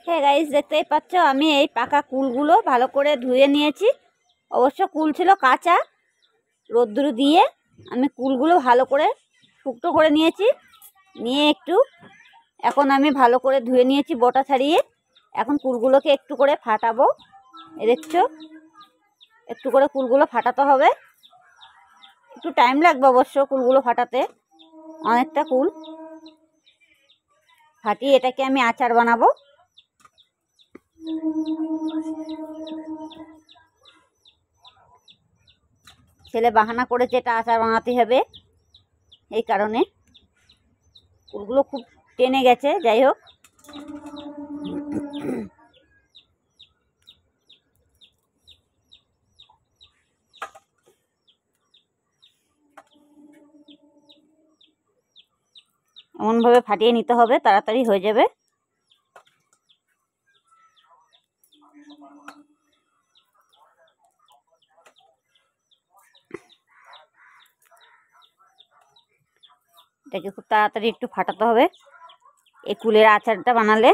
হ্যাঁ গাইস, দেখতেই পাচ্ছ আমি এই পাকা কুলগুলো ভালো করে ধুয়ে নিয়েছি। অবশ্য কুল ছিল কাঁচা, রোদ্দুর দিয়ে আমি কুলগুলো ভালো করে শুকনো করে নিয়েছি। নিয়ে এখন আমি ভালো করে ধুয়ে নিয়েছি বোটা ছাড়িয়ে। এখন কুলগুলোকে একটু করে ফাটাবো। দেখছো, একটু করে কুলগুলো ফাটাতে হবে। একটু টাইম লাগবে অবশ্য কুলগুলো ফাটাতে, অনেকটা কুল ফাটিয়ে এটাকে আমি আচার বানাবো। ছেলে বাহানা করেছে এটা আচার বানাতে হবে, এই কারণে কুলগুলো খুব টেনে গেছে। যাই হোক, এমনভাবে ফাটিয়ে নিতে হবে, তাড়াতাড়ি হয়ে যাবে। এটাকে খুব তাড়াতাড়ি একটু ফাটাতে হবে। এই কুলের আচারটা বানালে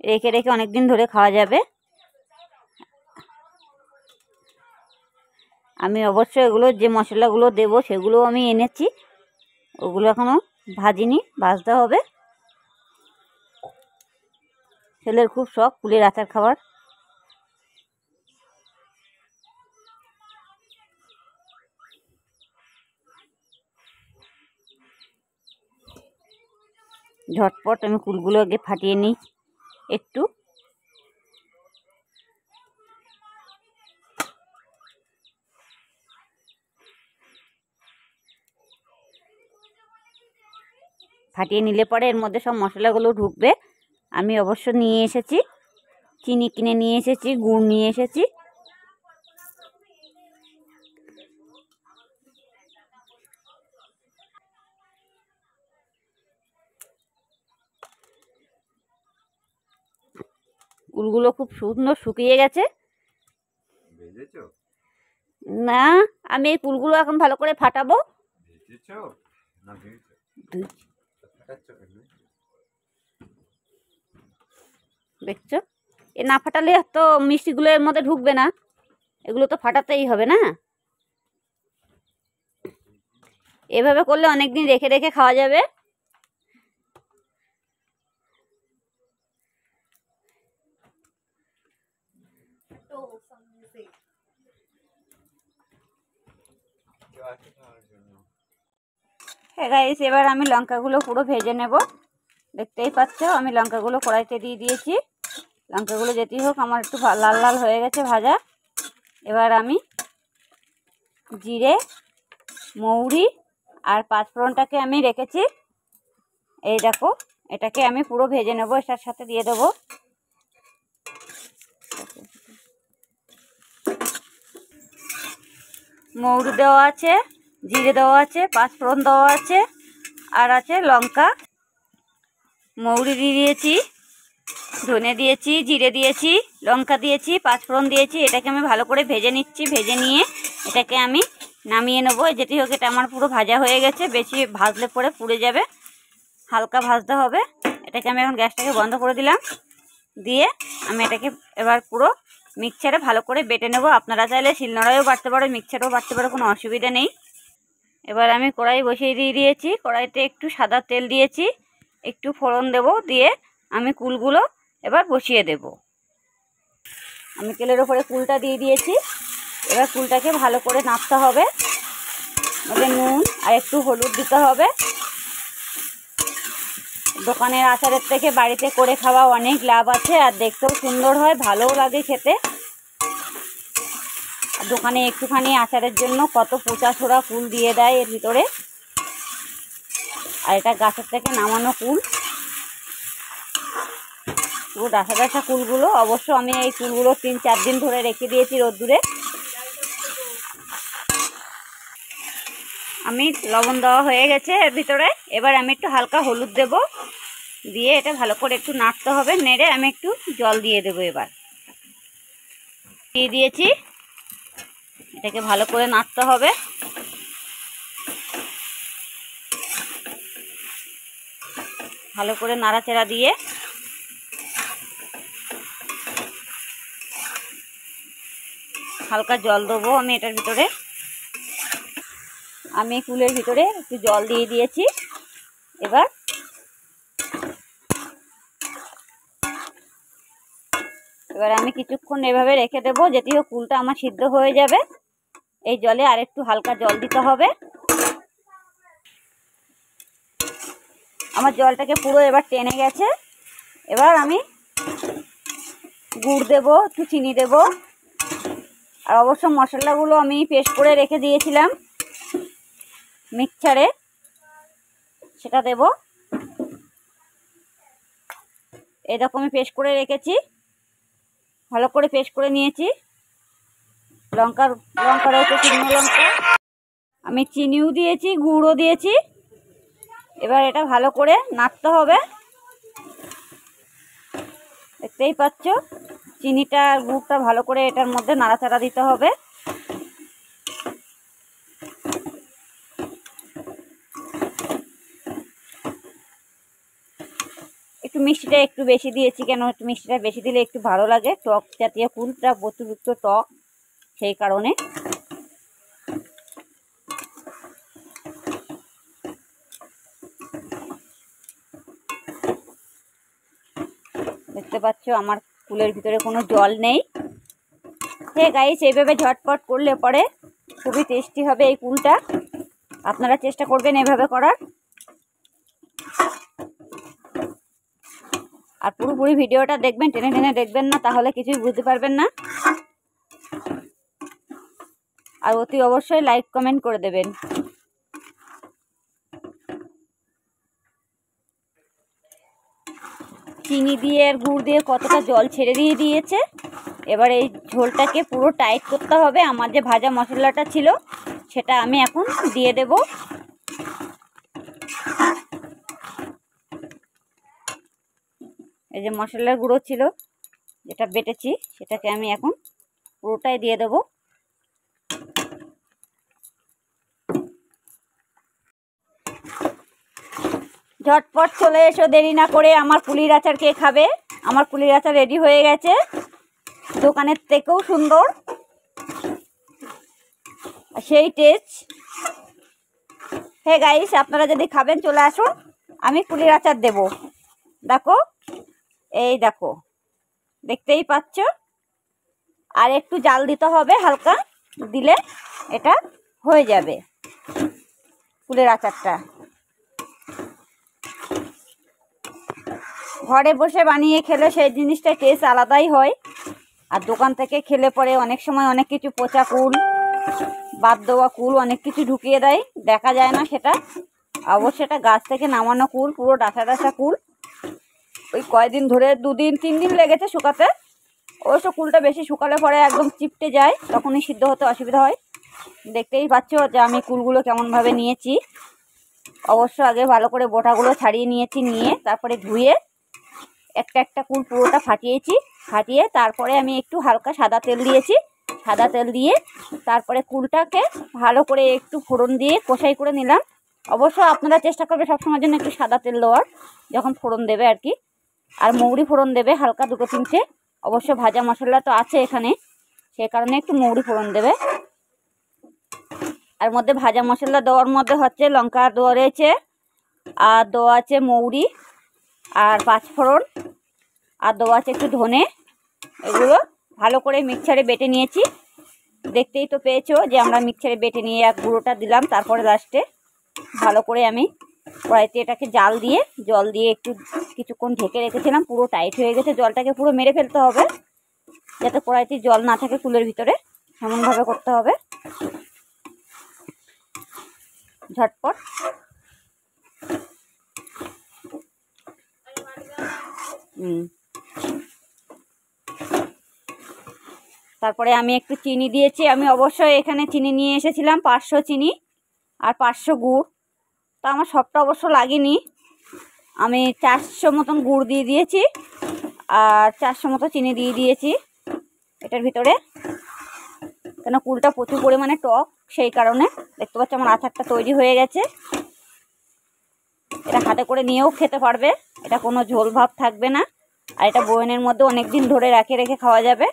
রেখে রেখে অনেক দিন ধরে খাওয়া যাবে। আমি অবশ্য এগুলো যে মশলাগুলো দেবো সেগুলো আমি এনেছি, ওগুলো এখনো ভাজিনি, ভাজতে হবে। ছেলের খুব শখ কুলের আচার খাবার। ঝটপট আমি কুলগুলো আগে ফাটিয়ে নিই একটু। ফাটিয়ে নিলে পরে এর মধ্যে সব মশলাগুলো ঢুকবে। আমি অবশ্য নিয়ে এসেছি, চিনি কিনে নিয়ে এসেছি, গুড় নিয়ে এসেছি। কুলগুলো খুব সুন্দর শুকিয়ে গেছে। না, আমি এই কুলগুলো এখন ভালো করে ফাটাবো। দেখছো, এ না ফাটালে তো মিষ্টিগুলো এর মধ্যে ঢুকবে না, এগুলো তো ফাটাতেই হবে না। এভাবে করলে অনেক দিন রেখে রেখে খাওয়া যাবে। হ্যাঁ গাইস, এবার আমি লঙ্কাগুলো পুরো ভেজে নেব। দেখতেই পাচ্ছ আমি লঙ্কাগুলো কড়াইতে দিয়ে দিয়েছি। লঙ্কাগুলো যেতেই হোক, আমার একটু লাল লাল হয়ে গেছে ভাজা। এবার আমি জিরে, মৌরি আর পাঁচফোড়নটাকে আমি রেখেছি, এই দেখো, এটাকে আমি পুরো ভেজে নেব। এটার সাথে দিয়ে দেবো মৌরি দেওয়া আছে, জিরে দেওয়া আছে, পাঁচফোড়ন দেওয়া আছে, আর আছে লঙ্কা। মৌরি দিয়ে দিয়েছি, ধনে দিয়েছি, জিরে দিয়েছি, লঙ্কা দিয়েছি, পাঁচফোড়ন দিয়েছি। এটাকে আমি ভালো করে ভেজে নিচ্ছি। ভেজে নিয়ে এটাকে আমি নামিয়ে নেবো। যেটি হোক, এটা আমার পুরো ভাজা হয়ে গেছে। বেশি ভাজলে পরে পুড়ে যাবে, হালকা ভাজতে হবে। এটাকে আমি এখন গ্যাসটাকে বন্ধ করে দিলাম। দিয়ে আমি এটাকে এবার পুরো মিক্সচারে ভালো করে বেটে নেব। আপনারা চাইলে শিলনোড়ায়ও বাটতে পারো, মিক্সচারেও বাটতে পারো, কোনো অসুবিধা নেই। এবার আমি কড়াই বসিয়ে দিয়েছি। কড়াইতে একটু সাদা তেল দিয়েছি, একটু ফোড়ন দেব। দিয়ে আমি কুলগুলো এবার বসিয়ে দেব। আমি তেলের ওপরে কুলটা দিয়ে দিয়েছি। এবার কুলটাকে ভালো করে নাড়তে হবে। ওতে নুন আর একটু হলুদ দিতে হবে। দোকানের আচারের থেকে বাড়িতে করে খাওয়া অনেক লাভ আছে, আর দেখতেও সুন্দর হয়, ভালোও লাগে খেতে। আর দোকানে একটুখানি আচারের জন্য কত পচা ছোড়া কুল দিয়ে দেয় এর ভিতরে, আর এটা গাছের থেকে নামানো কুল, পুরো ডাসা ডাসা কুলগুলো। অবশ্য আমি এই কুলগুলো 3-4 দিন ধরে রেখে দিয়েছি রোদ্দুরে। আমি লবণ দেওয়া হয়ে গেছে এর ভিতরে। এবার আমি একটু হালকা হলুদ দেব, দিয়ে এটা ভালো করে একটু নাড়তে হবে। নেড়ে আমি একটু জল দিয়ে দেবো। এবার দিয়ে দিয়েছি, এটাকে ভালো করে নাড়তে হবে। ভালো করে নাড়াচাড়া দিয়ে হালকা জল দেবো আমি এটার ভিতরে। আমি কুলের ভিতরে একটু জল দিয়ে দিয়েছি। এবার আমি কিছুক্ষণ এভাবে রেখে দেবো, যেটিও কুলটা আমার সিদ্ধ হয়ে যাবে। এই জলে আর একটু হালকা জল দিতে হবে। আমার জলটাকে পুরো এবার টেনে গেছে। এবার আমি গুড় দেবো, একটু চিনি দেবো, আর অবশ্য মশলাগুলো আমি পেস্ট করে রেখে দিয়েছিলাম মিক্সচারে, সেটা দেব। এরকম আমি পেস্ট করে রেখেছি, ভালো করে পেস্ট করে নিয়েছি। লঙ্কা রয়েছে, শুকনো লঙ্কা, আমি চিনিও দিয়েছি, গুড়ও দিয়েছি। এবার এটা ভালো করে নাড়তে হবে। দেখতেই পাচ্ছ চিনিটা আর গুড়টা ভালো করে এটার মধ্যে নাড়াচাড়া দিতে হবে। একটু মিষ্টিটা একটু বেশি দিয়েছি, কেন একটু মিষ্টিটা বেশি দিলে একটু ভালো লাগে, টক জাতীয় কুলটা অতিরিক্ত টক, সেই কারণে। দেখতে পাচ্ছ আমার কুলের ভিতরে কোনো জল নেই। হ্যাঁ গাইস, এইভাবে ঝটপট করলে পরে খুবই টেস্টি হবে এই কুলটা। আপনারা চেষ্টা করবেন এভাবে করার। আর পুরোপুরি ভিডিওটা দেখবেন, টেনে টেনে দেখবেন না, তাহলে কিছুই বুঝতে পারবেন না। আর অতি অবশ্যই লাইক কমেন্ট করে দেবেন। চিনি দিয়ে আর গুড় দিয়ে কতটা জল ছেড়ে দিয়েছে। এবার এই ঝোলটাকে পুরো টাইট করতে হবে। আমার যে ভাজা মশলাটা ছিল সেটা আমি এখন দিয়ে দেব। এই যে মশলার গুঁড়ো ছিল যেটা বেটেছি, সেটাকে আমি এখন পুরোটাই দিয়ে দেব। ঝটপট চলে এসো, দেরি না করে। আমার কুলির আচার কে খাবে? আমার কুলির আচার রেডি হয়ে গেছে, দোকানের থেকেও সুন্দর, সেই টেস্ট। হে গাইস, আপনারা যদি খাবেন চলে আসুন, আমি কুলির আচার দেব। দেখো, এই দেখো, দেখতেই পাচ্ছ। আর একটু জাল দিতে হবে, হালকা দিলে এটা হয়ে যাবে কুলের আচারটা। ঘরে বসে বানিয়ে খেলে সেই জিনিসটা টেস্ট আলাদাই হয়। আর দোকান থেকে খেলে পরে অনেক সময় অনেক কিছু পচা কুল, বাদ দেওয়া কুল, অনেক কিছু ঢুকিয়ে দেয়, দেখা যায় না সেটা। অবশ্য এটা গাছ থেকে নামানো কুল, পুরো ডাঁসা ডাঁসা কুল। ওই কয়দিন ধরে 2 দিন 3 দিন লেগেছে শুকাতে। অবশ্য কুলটা বেশি শুকালে পরে একদম চিপটে যায়, তখনই সিদ্ধ হতে অসুবিধা হয়। দেখতেই পাচ্ছ যে আমি কুলগুলো কেমনভাবে নিয়েছি। অবশ্য আগে ভালো করে বোটাগুলো ছাড়িয়ে নিয়েছি, নিয়ে তারপরে ধুয়ে একটা একটা কুল পুরোটা ফাটিয়ে তারপরে আমি একটু হালকা সাদা তেল দিয়েছি। সাদা তেল দিয়ে তারপরে কুলটাকে ভালো করে একটু ফোড়ন দিয়ে কষাই করে নিলাম। অবশ্য আপনারা চেষ্টা করবে সবসময়ের জন্য একটু সাদা তেল দেওয়ার, যখন ফোড়ন দেবে আর কি। আর মৌরি ফোড়ন দেবে হালকা 2-3টে। অবশ্য ভাজা মশলা তো আছে এখানে, সেই কারণে একটু মৌরি ফোড়ন দেবে। আর মধ্যে ভাজা মশলা দেওয়ার মধ্যে হচ্ছে লঙ্কা দেওয়া রয়েছে, আর দেওয়া আছে মৌরি আর 5 ফোড়ন, আর দেওয়া আছে একটু ধনে। এগুলো ভালো করে মিক্সারে বেটে নিয়েছি। দেখতেই তো পেয়েছো যে আমরা মিক্সারে বেটে নিয়ে এক গুঁড়োটা দিলাম। তারপরে লাস্টে ভালো করে আমি কড়াইতে এটাকে জল দিয়ে একটু কিছুক্ষণ ঢেকে রেখেছিলাম। পুরো টাইট হয়ে গেছে, জলটাকে পুরো মেরে ফেলতে হবে যাতে কড়াইতে জল না থাকে কুলের ভিতরে, এমনভাবে করতে হবে। ঝটপট তারপরে আমি একটু চিনি দিয়েছি। আমি অবশ্যই এখানে চিনি নিয়ে এসেছিলাম 500 চিনি আর 500 গুড়। তো আমার সবটা অবশ্য লাগেনি, আমি 400 মতন গুড় দিয়ে দিয়েছি আর 400 মতো চিনি দিয়ে দিয়েছি এটার ভিতরে, কেন কুলটা প্রচুর পরিমাণে টক, সেই কারণে। দেখতে পাচ্ছ আমার আচারটা তৈরি হয়ে গেছে। এটা হাতে করে নিয়েও খেতে পারবে, এটা কোনো ঝোল ভাব থাকবে না। আর এটা বয়নের মধ্যে অনেক দিন ধরে রেখে খাওয়া যাবে।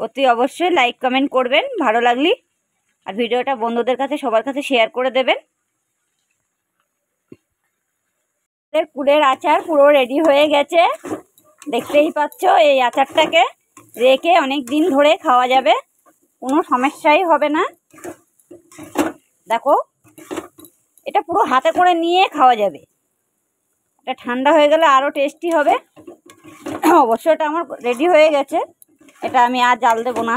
অতি অবশ্যই লাইক কমেন্ট করবেন ভালো লাগলে, আর ভিডিওটা বন্ধুদের কাছে সবার কাছে শেয়ার করে দেবেন। কুলের আচার পুরো রেডি হয়ে গেছে, দেখতেই পাচ্ছ। এই আচারটাকে রেখে অনেক দিন ধরে খাওয়া যাবে, কোনো সমস্যাই হবে না। দেখো, এটা পুরো হাতে করে নিয়ে খাওয়া যাবে। এটা ঠান্ডা হয়ে গেলে আরও টেস্টি হবে। অবশ্য এটা আমার রেডি হয়ে গেছে, এটা আমি আর জাল দেবো না।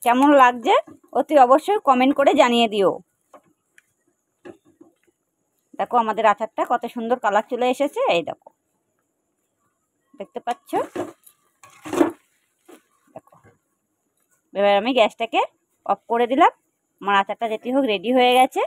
কেমন লাগছে অতি অবশ্যই কমেন্ট করে জানিয়ে দিও। দেখো আমাদের আচারটা কত সুন্দর কালার চলে এসেছে, এই দেখো, দেখতে পাচ্ছ। দেখো, এবার আমি গ্যাসটাকে অফ করে দিলাম। আমার আচারটা যেতে হোক রেডি হয়ে গেছে।